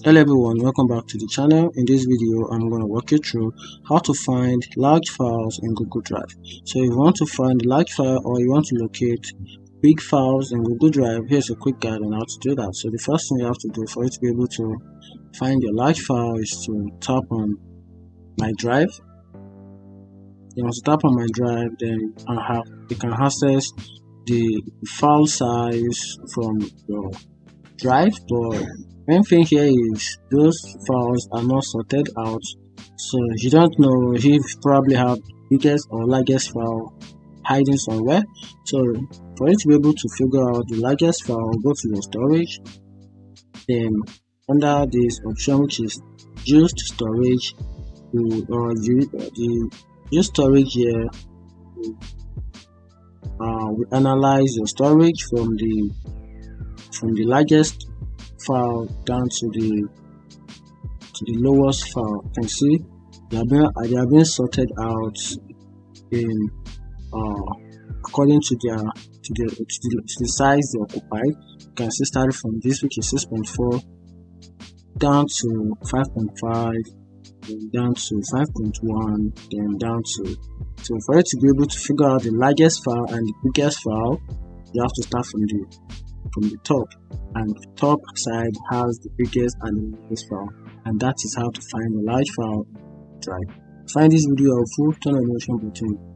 Hello everyone, welcome back to the channel. In this video I'm going to walk you through how to find large files in Google Drive. So if you want to find a large file or you want to locate big files in Google Drive, here's a quick guide on how to do that. So the first thing you have to do for you to be able to find your large file is to tap on My Drive. You want to tap on My Drive, then you can access the file size from your drive, but main thing here is those files are not sorted out, so you don't know if you probably have biggest or largest file hiding somewhere. So for you to be able to figure out the largest file, go to your storage, then under this option which is used storage, the use storage here. We analyze your storage from the largest file down to the lowest file. You can see they are being sorted out in according to the size they occupy. You can see starting from this, which is 6.4, down to 5.5, then down to 5.1, then down to. So for you to be able to figure out the largest file and the biggest file, you have to start from the top, and the top side has the biggest and the largest file, and that is how to find a large file drive. Find this video helpful, turn on the notification button